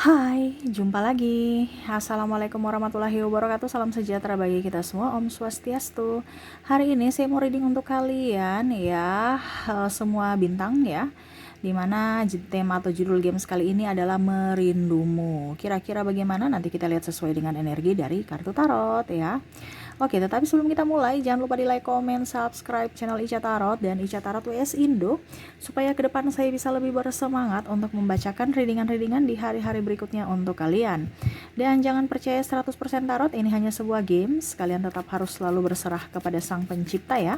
Hai, jumpa lagi. Assalamualaikum warahmatullahi wabarakatuh. Salam sejahtera bagi kita semua. Om Swastiastu. Hari ini saya mau reading untuk kalian ya, semua bintang ya. Dimana tema atau judul game kali ini adalah Merindumu. Kira-kira bagaimana? Nanti kita lihat sesuai dengan energi dari kartu tarot ya. Oke, tetapi sebelum kita mulai, jangan lupa di like, comment, subscribe channel Ica Tarot dan Ica Tarot WS Indo, supaya ke depan saya bisa lebih bersemangat untuk membacakan readingan-readingan di hari-hari berikutnya untuk kalian. Dan jangan percaya 100% tarot, ini hanya sebuah games, kalian tetap harus selalu berserah kepada sang pencipta ya.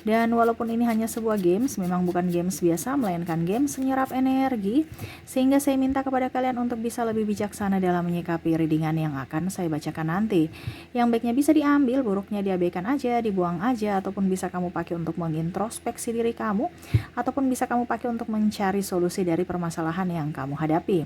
Dan walaupun ini hanya sebuah games, memang bukan games biasa, melainkan games menyerap energi, sehingga saya minta kepada kalian untuk bisa lebih bijaksana dalam menyikapi readingan yang akan saya bacakan nanti. Yang baiknya bisa diambil, buruknya diabaikan aja, dibuang aja, ataupun bisa kamu pakai untuk mengintrospeksi diri kamu, ataupun bisa kamu pakai untuk mencari solusi dari permasalahan yang kamu hadapi.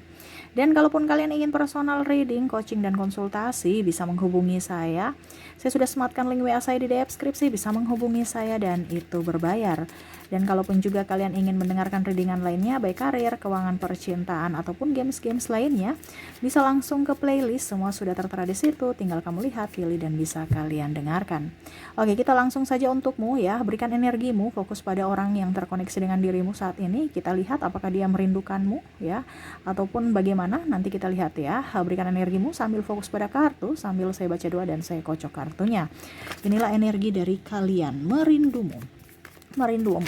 Dan kalaupun kalian ingin personal reading, coaching, dan konsultasi, bisa menghubungi saya. Saya sudah sematkan link WA saya di deskripsi, bisa menghubungi saya dan itu berbayar. Dan kalaupun juga kalian ingin mendengarkan readingan lainnya, baik karir, keuangan, percintaan, ataupun games-games lainnya, bisa langsung ke playlist, semua sudah tertera di situ, tinggal kamu lihat, pilih, dan bisa kalian dengarkan. Oke, kita langsung saja untukmu ya, berikan energimu, fokus pada orang yang terkoneksi dengan dirimu saat ini, kita lihat apakah dia merindukanmu ya, ataupun bagaimana, nanti kita lihat ya. Berikan energimu sambil fokus pada kartu, sambil saya baca doa dan saya kocok kartunya. Inilah energi dari kalian, merindumu,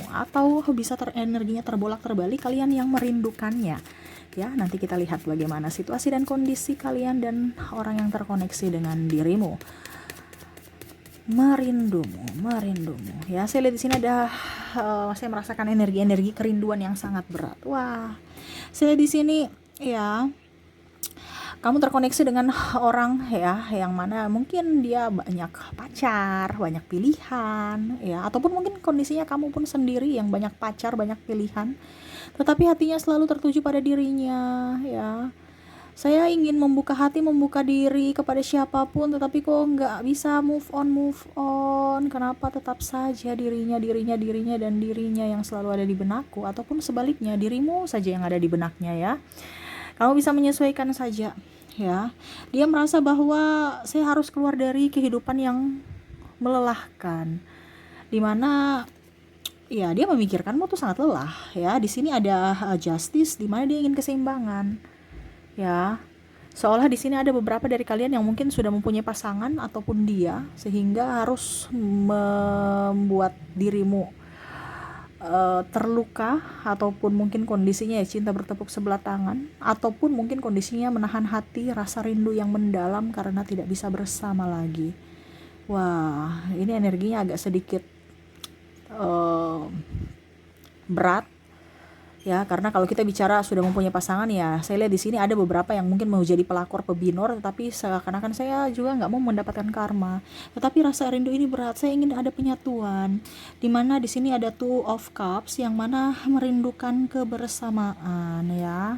atau bisa energinya terbolak terbalik, kalian yang merindukannya ya. Nanti kita lihat bagaimana situasi dan kondisi kalian dan orang yang terkoneksi dengan dirimu. Merindumu ya. Saya lihat di sini ada saya merasakan energi kerinduan yang sangat berat. Wah, saya di sini ya, kamu terkoneksi dengan orang ya, yang mana mungkin dia banyak pacar, banyak pilihan ya, ataupun mungkin kondisinya kamu pun sendiri yang banyak pacar, banyak pilihan, tetapi hatinya selalu tertuju pada dirinya ya. Saya ingin membuka hati, membuka diri kepada siapapun, tetapi kok nggak bisa move on. Kenapa tetap saja dirinya dan dirinya yang selalu ada di benakku, ataupun sebaliknya dirimu saja yang ada di benaknya ya. Kamu bisa menyesuaikan saja ya. Dia merasa bahwa saya harus keluar dari kehidupan yang melelahkan, dimana ya dia memikirkanmu tuh sangat lelah ya. Di sini ada justice, dimana dia ingin keseimbangan ya. Seolah di sini ada beberapa dari kalian yang mungkin sudah mempunyai pasangan ataupun dia, sehingga harus membuat dirimu terluka, ataupun mungkin kondisinya ya cinta bertepuk sebelah tangan, ataupun mungkin kondisinya menahan hati, rasa rindu yang mendalam karena tidak bisa bersama lagi. Wah, ini energinya agak sedikit berat ya, karena kalau kita bicara sudah mempunyai pasangan ya, saya lihat di sini ada beberapa yang mungkin mau jadi pelakor pebinor, tetapi seakan-akan saya juga nggak mau mendapatkan karma. Tetapi rasa rindu ini berat, saya ingin ada penyatuan, dimana di sini ada Two of Cups yang mana merindukan kebersamaan ya.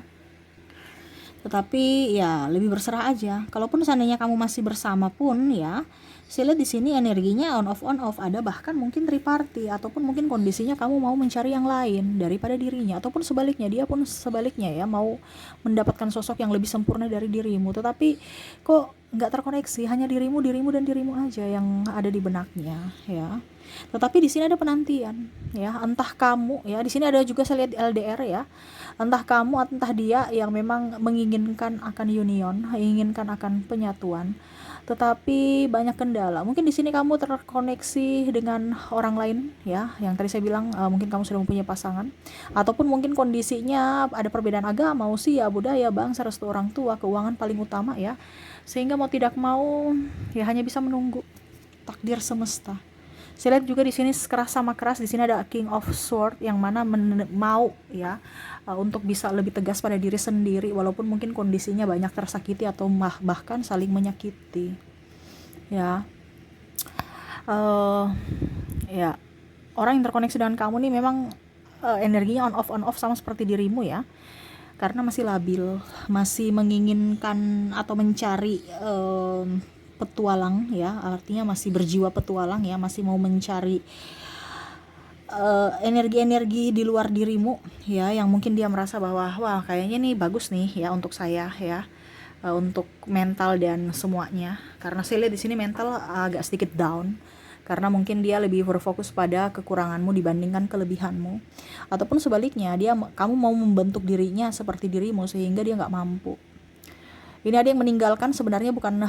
Tetapi ya lebih berserah aja. Kalaupun seandainya kamu masih bersama pun ya, saya lihat di sini energinya on off, ada bahkan mungkin triparty, ataupun mungkin kondisinya kamu mau mencari yang lain daripada dirinya, ataupun sebaliknya, dia pun sebaliknya ya, mau mendapatkan sosok yang lebih sempurna dari dirimu, tetapi kok nggak terkoneksi, hanya dirimu dan dirimu aja yang ada di benaknya ya. Tetapi di sini ada penantian ya, entah kamu ya, di sini ada juga saya lihat LDR ya, entah kamu entah dia yang memang menginginkan akan union, menginginkan akan penyatuan, tetapi banyak kendala. Mungkin di sini kamu terkoneksi dengan orang lain ya, yang tadi saya bilang mungkin kamu sudah mempunyai pasangan, ataupun mungkin kondisinya ada perbedaan agama, usia, budaya, bangsa, restu orang tua, keuangan paling utama ya, sehingga mau tidak mau ya hanya bisa menunggu takdir semesta. Saya lihat juga di sini keras sama keras, di sini ada King of Sword yang mana mau ya untuk bisa lebih tegas pada diri sendiri, walaupun mungkin kondisinya banyak tersakiti atau bahkan saling menyakiti ya. Ya, orang yang terkoneksi dengan kamu nih memang energinya on off sama seperti dirimu ya, karena masih labil, masih menginginkan atau mencari petualang ya, artinya masih berjiwa petualang ya, masih mau mencari energi-energi di luar dirimu ya, yang mungkin dia merasa bahwa wah kayaknya nih bagus nih ya untuk saya ya, untuk mental dan semuanya. Karena saya lihat di sini mental agak sedikit down karena mungkin dia lebih berfokus pada kekuranganmu dibandingkan kelebihanmu, ataupun sebaliknya kamu mau membentuk dirinya seperti dirimu sehingga dia nggak mampu. Ini ada yang meninggalkan, sebenarnya bukan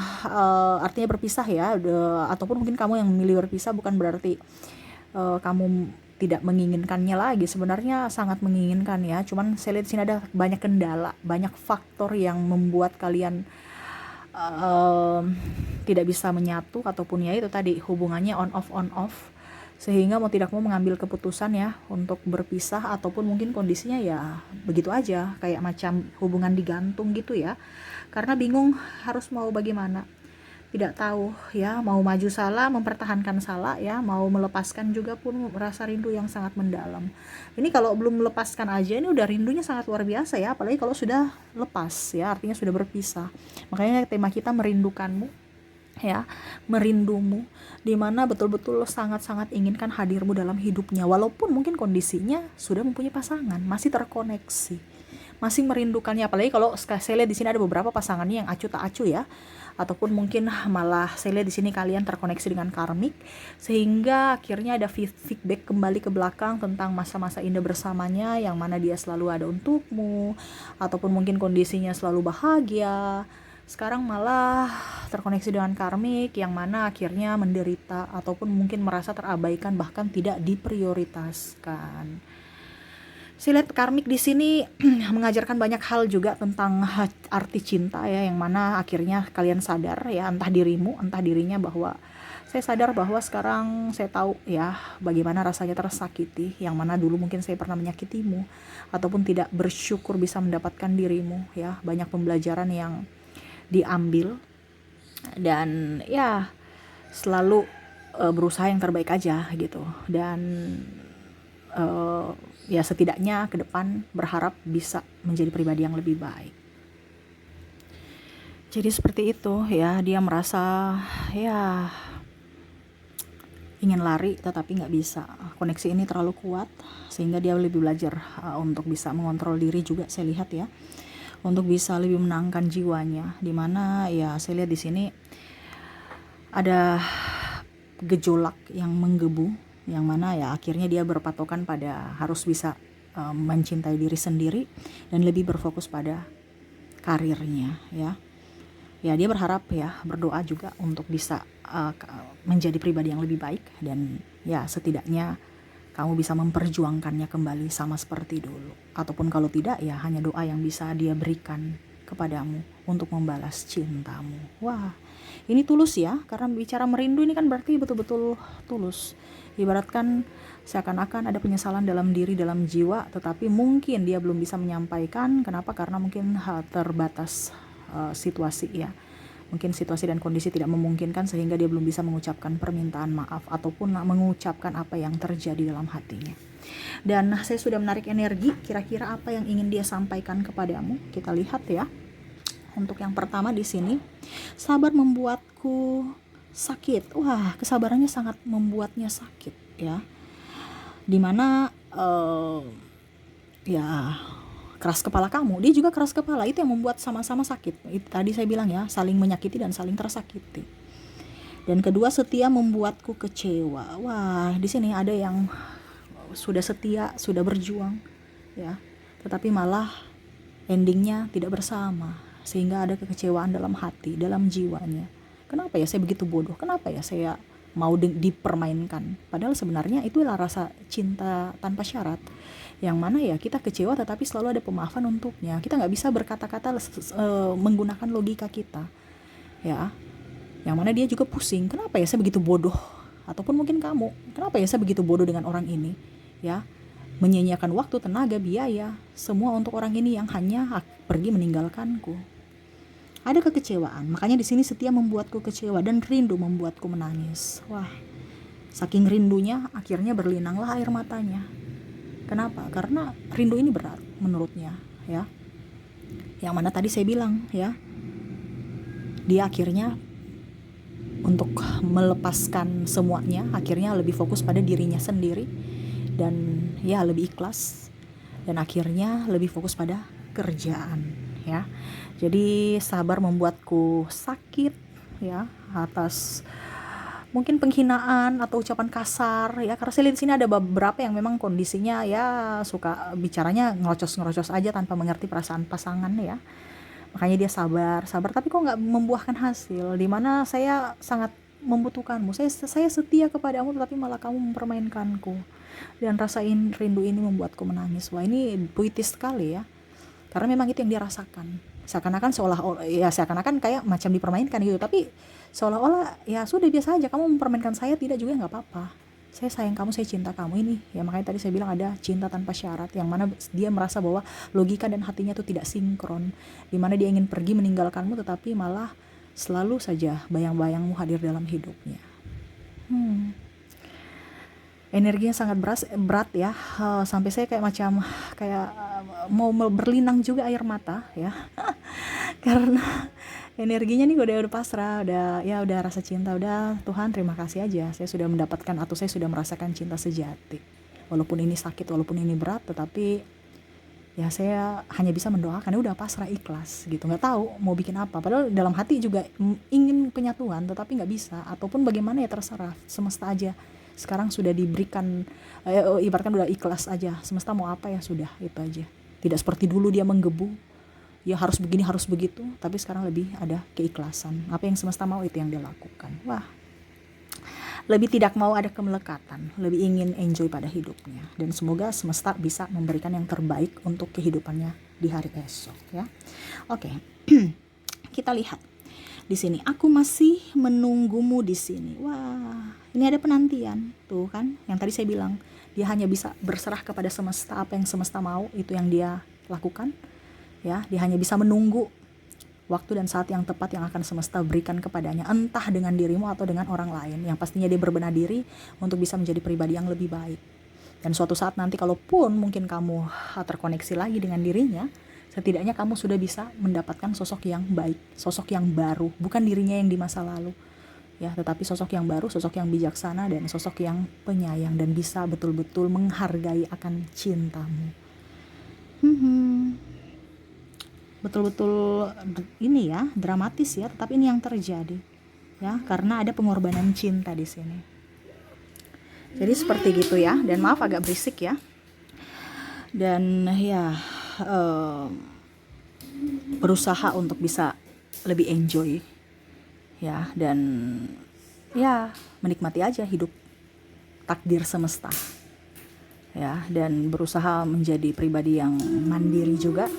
artinya berpisah ya, ataupun mungkin kamu yang memilih berpisah bukan berarti kamu tidak menginginkannya lagi. Sebenarnya sangat menginginkan ya, cuman saya lihat di sini ada banyak kendala, banyak faktor yang membuat kalian tidak bisa menyatu, ataupun ya itu tadi hubungannya on off, sehingga mau tidak mau mengambil keputusan ya untuk berpisah, ataupun mungkin kondisinya ya begitu aja kayak macam hubungan digantung gitu ya, karena bingung harus mau bagaimana, tidak tahu ya, mau maju salah, mempertahankan salah ya, mau melepaskan juga pun merasa rindu yang sangat mendalam. Ini kalau belum melepaskan aja ini udah rindunya sangat luar biasa ya, apalagi kalau sudah lepas ya, artinya sudah berpisah. Makanya tema kita merindukanmu ya, merindumu, dimana betul-betul sangat-sangat inginkan hadirmu dalam hidupnya, walaupun mungkin kondisinya sudah mempunyai pasangan, masih terkoneksi, masih merindukannya. Apalagi kalau saya lihat di sini ada beberapa pasangannya yang acuh tak acuh ya, ataupun mungkin malah saya lihat di sini kalian terkoneksi dengan karmik, sehingga akhirnya ada feedback kembali ke belakang tentang masa-masa indah bersamanya, yang mana dia selalu ada untukmu, ataupun mungkin kondisinya selalu bahagia. Sekarang malah terkoneksi dengan karmik, yang mana akhirnya menderita ataupun mungkin merasa terabaikan, bahkan tidak diprioritaskan. Saya lihat karmik di sini mengajarkan banyak hal juga tentang arti cinta ya, yang mana akhirnya kalian sadar ya, entah dirimu, entah dirinya, bahwa saya sadar bahwa sekarang saya tahu ya bagaimana rasanya tersakiti, yang mana dulu mungkin saya pernah menyakitimu, ataupun tidak bersyukur bisa mendapatkan dirimu ya. Banyak pembelajaran yang diambil, dan ya selalu berusaha yang terbaik aja gitu. Dan ya setidaknya ke depan berharap bisa menjadi pribadi yang lebih baik. Jadi seperti itu ya, dia merasa ya ingin lari tetapi nggak bisa, koneksi ini terlalu kuat, sehingga dia lebih belajar untuk bisa mengontrol diri juga, saya lihat ya, untuk bisa lebih menangkan jiwanya. Dimana ya saya lihat di sini ada gejolak yang menggebu, yang mana ya akhirnya dia berpatokan pada harus bisa mencintai diri sendiri dan lebih berfokus pada karirnya ya. Ya dia berharap ya, berdoa juga untuk bisa menjadi pribadi yang lebih baik, dan ya setidaknya kamu bisa memperjuangkannya kembali sama seperti dulu. Ataupun kalau tidak ya hanya doa yang bisa dia berikan kepadamu untuk membalas cintamu. Wah, ini tulus ya, karena bicara merindu ini kan berarti betul-betul tulus. Ibaratkan seakan-akan ada penyesalan dalam diri, dalam jiwa, tetapi mungkin dia belum bisa menyampaikan. Kenapa? Karena mungkin terbatas situasi ya. Mungkin situasi dan kondisi tidak memungkinkan, sehingga dia belum bisa mengucapkan permintaan maaf ataupun mengucapkan apa yang terjadi dalam hatinya. Dan saya sudah menarik energi, kira-kira apa yang ingin dia sampaikan kepadamu. Kita lihat ya. Untuk yang pertama di sini, sabar membuatku sakit. Wah, kesabarannya sangat membuatnya sakit ya. Dimana ya keras kepala kamu, dia juga keras kepala, itu yang membuat sama-sama sakit. Itu tadi saya bilang ya, saling menyakiti dan saling tersakiti. Dan kedua, setia membuatku kecewa. Wah, di sini ada yang sudah setia, sudah berjuang ya, tetapi malah endingnya tidak bersama, sehingga ada kekecewaan dalam hati, dalam jiwanya. Kenapa ya saya begitu bodoh? Kenapa ya saya mau dipermainkan? Padahal sebenarnya itulah rasa cinta tanpa syarat, yang mana ya kita kecewa tetapi selalu ada pemaafan untuknya. Kita nggak bisa berkata-kata menggunakan logika kita ya, yang mana dia juga pusing, kenapa ya saya begitu bodoh, ataupun mungkin kamu, kenapa ya saya begitu bodoh dengan orang ini ya, menyia-nyiakan waktu, tenaga, biaya, semua untuk orang ini yang hanya pergi meninggalkanku. Ada kekecewaan, makanya di sini setia membuatku kecewa dan rindu membuatku menangis. Wah, saking rindunya akhirnya berlinanglah air matanya. Kenapa? Karena rindu ini berat menurutnya ya. Yang mana tadi saya bilang ya, dia akhirnya untuk melepaskan semuanya, akhirnya lebih fokus pada dirinya sendiri, dan ya lebih ikhlas, dan akhirnya lebih fokus pada kerjaan ya. Jadi sabar membuatku sakit ya atas mungkin penghinaan atau ucapan kasar ya, karena saya lihat di sini ada beberapa yang memang kondisinya ya suka bicaranya ngerocos-ngerocos aja tanpa mengerti perasaan pasangan ya. Makanya dia sabar tapi kok nggak membuahkan hasil, dimana saya sangat membutuhkanmu, saya setia kepadamu, tapi malah kamu mempermainkanku, dan rasain rindu ini membuatku menangis. Wah, ini puitis sekali ya, karena memang itu yang dia rasakan. Seakan-akan kayak macam dipermainkan gitu, tapi seolah-olah ya sudah biasa aja, kamu mempermainkan saya tidak juga nggak apa-apa, saya sayang kamu, saya cinta kamu. Ini ya, makanya tadi saya bilang ada cinta tanpa syarat, yang mana dia merasa bahwa logika dan hatinya itu tidak sinkron, dimana dia ingin pergi meninggalkanmu, tetapi malah selalu saja bayang-bayangmu hadir dalam hidupnya. Energinya sangat berat ya, sampai saya kayak mau berlinang juga air mata ya. Karena energinya nih udah pasrah, udah rasa cinta, udah Tuhan terima kasih aja, saya sudah mendapatkan atau saya sudah merasakan cinta sejati. Walaupun ini sakit, walaupun ini berat, tetapi ya saya hanya bisa mendoakan, ya udah pasrah, ikhlas gitu. Nggak tahu mau bikin apa, padahal dalam hati juga ingin penyatuan, tetapi nggak bisa, ataupun bagaimana ya terserah semesta aja. Sekarang sudah diberikan, ibaratkan udah ikhlas aja, semesta mau apa ya sudah, itu aja. Tidak seperti dulu dia menggebu, ya harus begini harus begitu, tapi sekarang lebih ada keikhlasan, apa yang semesta mau itu yang dia lakukan. Wah, lebih tidak mau ada kemelekatan, lebih ingin enjoy pada hidupnya, dan semoga semesta bisa memberikan yang terbaik untuk kehidupannya di hari esok ya. Oke. Kita lihat di sini, aku masih menunggumu di sini. Wah, ini ada penantian tuh kan, yang tadi saya bilang dia hanya bisa berserah kepada semesta, apa yang semesta mau itu yang dia lakukan ya. Dia hanya bisa menunggu waktu dan saat yang tepat yang akan semesta berikan kepadanya, entah dengan dirimu atau dengan orang lain, yang pastinya dia berbenah diri untuk bisa menjadi pribadi yang lebih baik. Dan suatu saat nanti, kalaupun mungkin kamu terkoneksi lagi dengan dirinya, setidaknya kamu sudah bisa mendapatkan sosok yang baik, sosok yang baru, bukan dirinya yang di masa lalu ya, tetapi sosok yang baru, sosok yang bijaksana, dan sosok yang penyayang, dan bisa betul-betul menghargai akan cintamu. Betul-betul ini ya, dramatis ya, tetapi ini yang terjadi ya, karena ada pengorbanan cinta di sini. Jadi seperti gitu ya, dan maaf agak berisik ya, dan ya berusaha untuk bisa lebih enjoy ya, dan ya menikmati aja hidup takdir semesta ya, dan berusaha menjadi pribadi yang mandiri juga,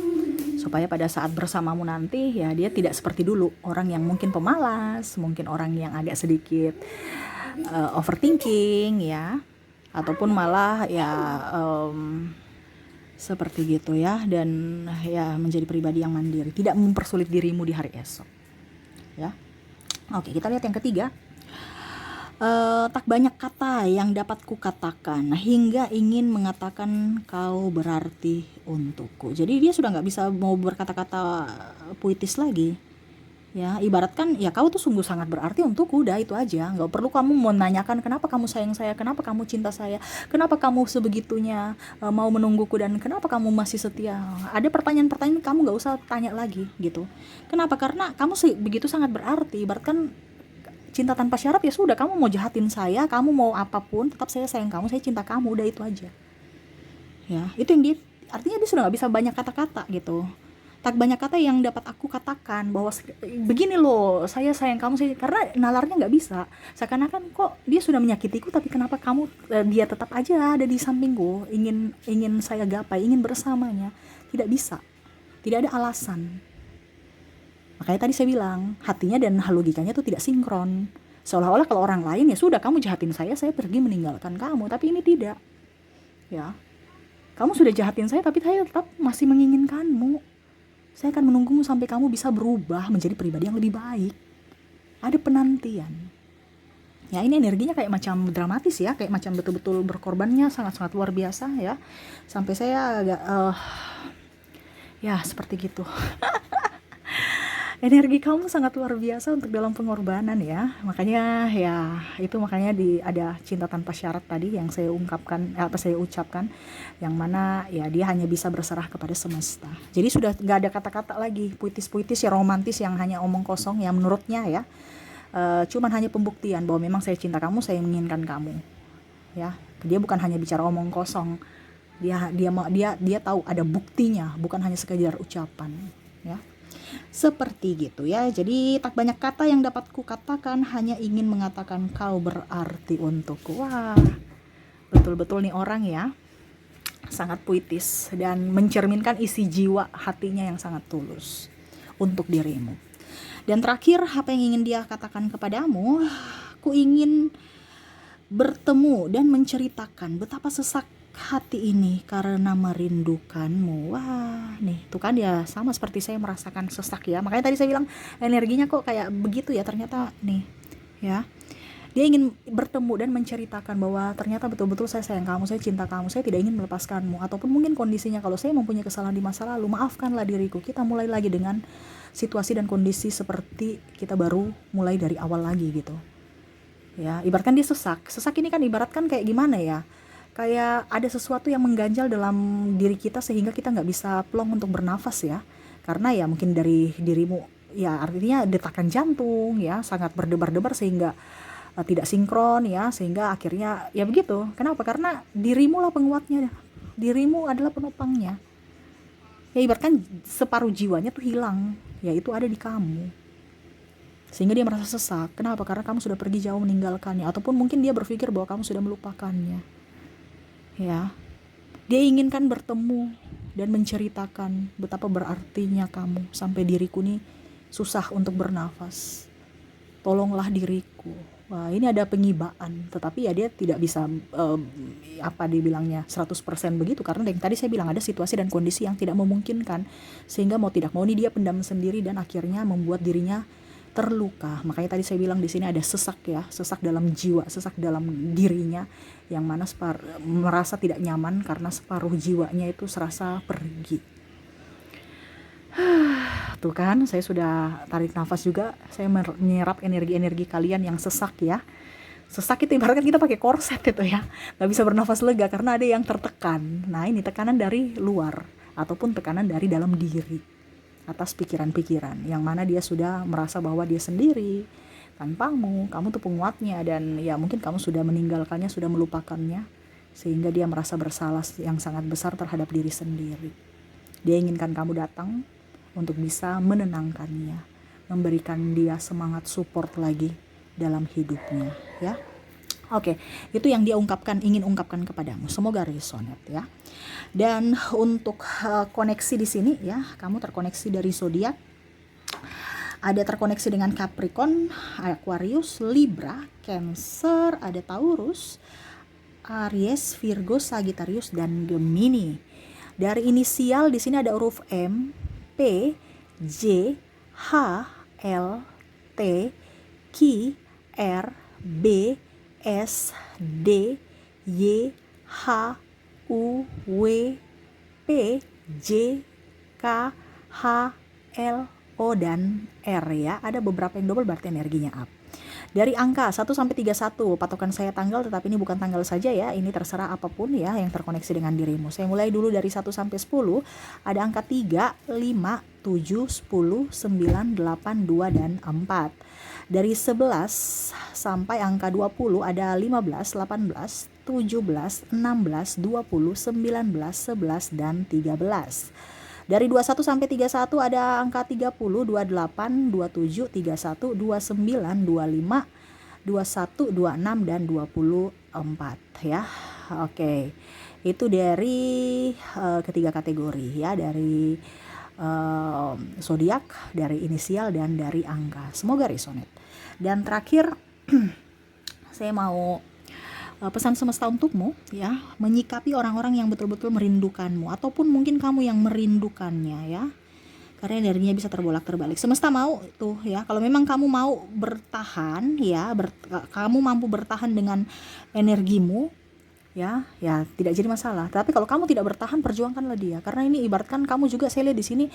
supaya pada saat bersamamu nanti ya dia tidak seperti dulu, orang yang mungkin pemalas, mungkin orang yang agak sedikit overthinking ya, ataupun malah ya seperti gitu ya, dan ya menjadi pribadi yang mandiri, tidak mempersulit dirimu di hari esok ya. Oke, kita lihat yang ketiga. Tak banyak kata yang dapat kukatakan hingga ingin mengatakan kau berarti untukku. Jadi dia sudah nggak bisa mau berkata-kata puitis lagi ya, ibaratkan ya kau tuh sungguh sangat berarti untukku, udah itu aja. Nggak perlu kamu mau nanyakan kenapa kamu sayang saya, kenapa kamu cinta saya, kenapa kamu sebegitunya mau menungguku, dan kenapa kamu masih setia. Ada pertanyaan-pertanyaan kamu nggak usah tanya lagi gitu. Kenapa? Karena kamu begitu sangat berarti. Ibaratkan cinta tanpa syarat, ya sudah, kamu mau jahatin saya, kamu mau apapun, tetap saya sayang kamu, saya cinta kamu, udah itu aja ya. Itu yang dia, artinya dia sudah nggak bisa banyak kata-kata gitu. Tak banyak kata yang dapat aku katakan bahwa begini loh, saya sayang kamu, karena nalarnya nggak bisa, seakan-akan kok dia sudah menyakitiku, tapi kenapa kamu dia tetap aja ada di sampingku, ingin saya gapai, ingin bersamanya. Tidak bisa, tidak ada alasan. Makanya tadi saya bilang hatinya dan logikanya itu tidak sinkron, seolah-olah kalau orang lain ya sudah, kamu jahatin saya pergi meninggalkan kamu, tapi ini tidak ya. Kamu sudah jahatin saya, tapi saya tetap masih menginginkanmu. Saya akan menunggumu sampai kamu bisa berubah menjadi pribadi yang lebih baik. Ada penantian. Ya, ini energinya kayak macam dramatis ya, kayak macam betul-betul berkorbannya sangat-sangat luar biasa ya. Sampai saya agak ya seperti gitu. Energi kamu sangat luar biasa untuk dalam pengorbanan ya. Makanya ya itu makanya ada cinta tanpa syarat tadi yang saya ungkapkan, apa saya ucapkan, yang mana ya dia hanya bisa berserah kepada semesta. Jadi sudah nggak ada kata-kata lagi puitis-puitis ya, romantis yang hanya omong kosong yang menurutnya ya. Cuman hanya pembuktian bahwa memang saya cinta kamu, saya menginginkan kamu. Ya, dia bukan hanya bicara omong kosong. Dia tahu ada buktinya, bukan hanya sekedar ucapan, ya. Seperti gitu ya. Jadi tak banyak kata yang dapat kukatakan, hanya ingin mengatakan kau berarti untukku. Wah, betul-betul nih orang ya, sangat puitis dan mencerminkan isi jiwa hatinya yang sangat tulus untuk dirimu. Dan terakhir, apa yang ingin dia katakan kepadamu? Ku ingin bertemu dan menceritakan betapa sesak hati ini karena merindukanmu. Wah, nih tuh kan ya, sama seperti saya merasakan sesak ya. Makanya tadi saya bilang energinya kok kayak begitu ya, ternyata nih ya. Dia ingin bertemu dan menceritakan bahwa ternyata betul-betul saya sayang kamu, saya cinta kamu, saya tidak ingin melepaskanmu. Ataupun mungkin kondisinya kalau saya mempunyai kesalahan di masa lalu, maafkanlah diriku. Kita mulai lagi dengan situasi dan kondisi seperti kita baru mulai dari awal lagi gitu. Ya, ibaratkan dia sesak. Sesak ini kan ibaratkan kayak gimana ya? Kayak ada sesuatu yang mengganjal dalam diri kita sehingga kita nggak bisa plong untuk bernafas ya. Karena ya mungkin dari dirimu, ya artinya detakan jantung ya sangat berdebar-debar sehingga tidak sinkron ya, sehingga akhirnya ya begitu. Kenapa? Karena dirimu lah penguatnya, dirimu adalah penopangnya. Ya ibaratkan separuh jiwanya tuh hilang, yaitu ada di kamu. Sehingga dia merasa sesak. Kenapa? Karena kamu sudah pergi jauh meninggalkannya, ataupun mungkin dia berpikir bahwa kamu sudah melupakannya. Ya, dia inginkan bertemu dan menceritakan betapa berartinya kamu sampai diriku nih susah untuk bernafas. Tolonglah diriku. Wah, ini ada pengibaan, tetapi ya dia tidak bisa apa dibilangnya 100% begitu, karena yang tadi saya bilang ada situasi dan kondisi yang tidak memungkinkan, sehingga mau tidak mau nih dia pendam sendiri dan akhirnya membuat dirinya terluka. Makanya tadi saya bilang di sini ada sesak ya, sesak dalam jiwa, sesak dalam dirinya, yang mana merasa tidak nyaman karena separuh jiwanya itu serasa pergi. Tuh kan, saya sudah tarik nafas juga, saya menyerap energi-energi kalian yang sesak ya. Sesak itu ibaratkan kita pakai korset itu ya, nggak bisa bernafas lega karena ada yang tertekan. Nah ini tekanan dari luar ataupun tekanan dari dalam diri atas pikiran-pikiran, yang mana dia sudah merasa bahwa dia sendiri tanpamu, kamu tuh penguatnya, dan ya mungkin kamu sudah meninggalkannya, sudah melupakannya, sehingga dia merasa bersalah yang sangat besar terhadap diri sendiri. Dia inginkan kamu datang untuk bisa menenangkannya, memberikan dia semangat support lagi dalam hidupnya ya. Oke, itu yang dia ingin ungkapkan kepadamu. Semoga resonate ya. Dan untuk koneksi di sini ya, kamu terkoneksi dari zodiak. Ada terkoneksi dengan Capricorn, Aquarius, Libra, Cancer, ada Taurus, Aries, Virgo, Sagittarius, dan Gemini. Dari inisial di sini ada huruf M, P, J, H, L, T, Q, R, B, S, D, Y, H, U, W, P, J, K, H, L, O, dan R ya. Ada beberapa yang double berarti energinya up. Dari angka 1 sampai 31, patokan saya tanggal, tetapi ini bukan tanggal saja ya, ini terserah apapun ya yang terkoneksi dengan dirimu. Saya mulai dulu dari 1 sampai 10, ada angka 3, 5, 7, 10, 9, 8, 2, dan 4. Dari 11 sampai angka 20 ada 15, 18, 17, 16, 20, 19, 11, dan 13. Dari 21 sampai 31 ada angka 30, 28, 27, 31, 29, 25, 21, 26, dan 24 ya. Oke. Itu dari ketiga kategori ya, dari zodiak, dari inisial, dan dari angka. Semoga resonate. Dan terakhir saya mau pesan semesta untukmu ya, menyikapi orang-orang yang betul-betul merindukanmu, ataupun mungkin kamu yang merindukannya ya, karena energinya bisa terbolak-terbalik. Semesta mau tuh ya, kalau memang kamu mau bertahan ya, kamu mampu bertahan dengan energimu ya tidak jadi masalah. Tapi kalau kamu tidak bertahan, perjuangkanlah dia, karena ini ibaratkan kamu juga, saya lihat di sini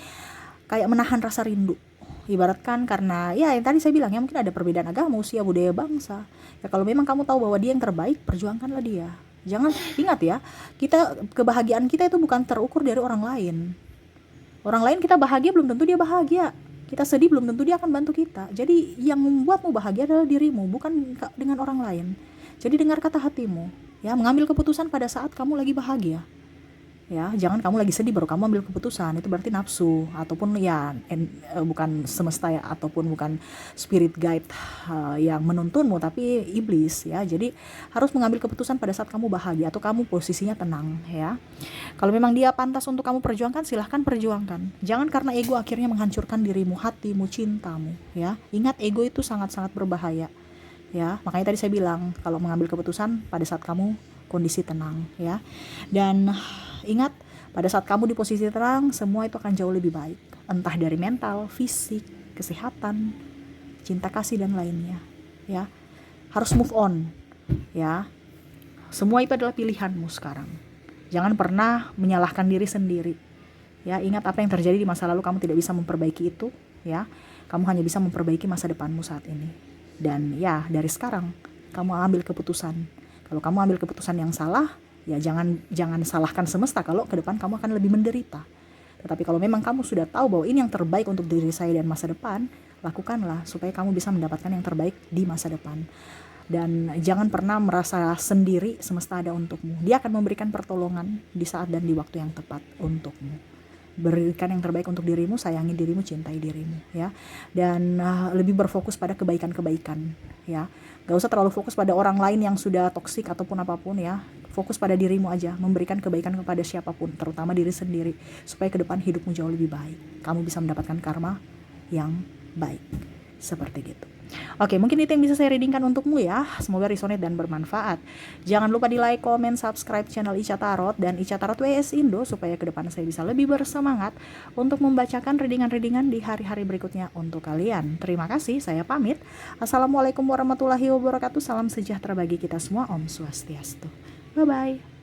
kayak menahan rasa rindu. Ibaratkan karena ya yang tadi saya bilang ya, mungkin ada perbedaan agama, usia, budaya, bangsa. Ya kalau memang kamu tahu bahwa dia yang terbaik, perjuangkanlah dia. Jangan, ingat ya, kebahagiaan kita itu bukan terukur dari orang lain. Orang lain kita bahagia belum tentu dia bahagia. Kita sedih belum tentu dia akan bantu kita. Jadi yang membuatmu bahagia adalah dirimu, bukan dengan orang lain. Jadi dengar kata hatimu, ya, mengambil keputusan pada saat kamu lagi bahagia. Ya, jangan kamu lagi sedih baru kamu ambil keputusan, itu berarti nafsu ataupun ya bukan semesta ya, ataupun bukan spirit guide yang menuntunmu, tapi iblis ya. Jadi harus mengambil keputusan pada saat kamu bahagia atau kamu posisinya tenang ya. Kalau memang dia pantas untuk kamu perjuangkan, silahkan perjuangkan. Jangan karena ego akhirnya menghancurkan dirimu, hatimu, cintamu ya. Ingat, ego itu sangat-sangat berbahaya ya. Makanya tadi saya bilang kalau mengambil keputusan pada saat kamu kondisi tenang ya. Dan ingat, pada saat kamu di posisi tenang, semua itu akan jauh lebih baik. Entah dari mental, fisik, kesehatan, cinta kasih dan lainnya ya. Harus move on ya. Semua itu adalah pilihanmu sekarang. Jangan pernah menyalahkan diri sendiri ya. Ingat, apa yang terjadi di masa lalu kamu tidak bisa memperbaiki itu ya. Kamu hanya bisa memperbaiki masa depanmu saat ini. Dan ya, dari sekarang kamu ambil keputusan. Kalau kamu ambil keputusan yang salah, ya jangan salahkan semesta kalau ke depan kamu akan lebih menderita. Tetapi kalau memang kamu sudah tahu bahwa ini yang terbaik untuk diri saya dan masa depan, lakukanlah supaya kamu bisa mendapatkan yang terbaik di masa depan. Dan jangan pernah merasa sendiri, semesta ada untukmu. Dia akan memberikan pertolongan di saat dan di waktu yang tepat untukmu. Berikan yang terbaik untuk dirimu, sayangi dirimu, cintai dirimu ya. Dan lebih berfokus pada kebaikan-kebaikan ya. Gak usah terlalu fokus pada orang lain yang sudah toksik ataupun apapun ya. Fokus pada dirimu aja, memberikan kebaikan kepada siapapun, terutama diri sendiri, supaya ke depan hidupmu jauh lebih baik. Kamu bisa mendapatkan karma yang baik. Seperti gitu. Oke, mungkin itu yang bisa saya readingkan untukmu ya. Semoga resonate dan bermanfaat. Jangan lupa di like, comment, subscribe channel Ica Tarot dan Ica Tarot WS Indo, supaya ke depan saya bisa lebih bersemangat untuk membacakan readingan-readingan di hari-hari berikutnya untuk kalian. Terima kasih, saya pamit. Assalamualaikum warahmatullahi wabarakatuh. Salam sejahtera bagi kita semua. Om Swastiastu. Bye-bye.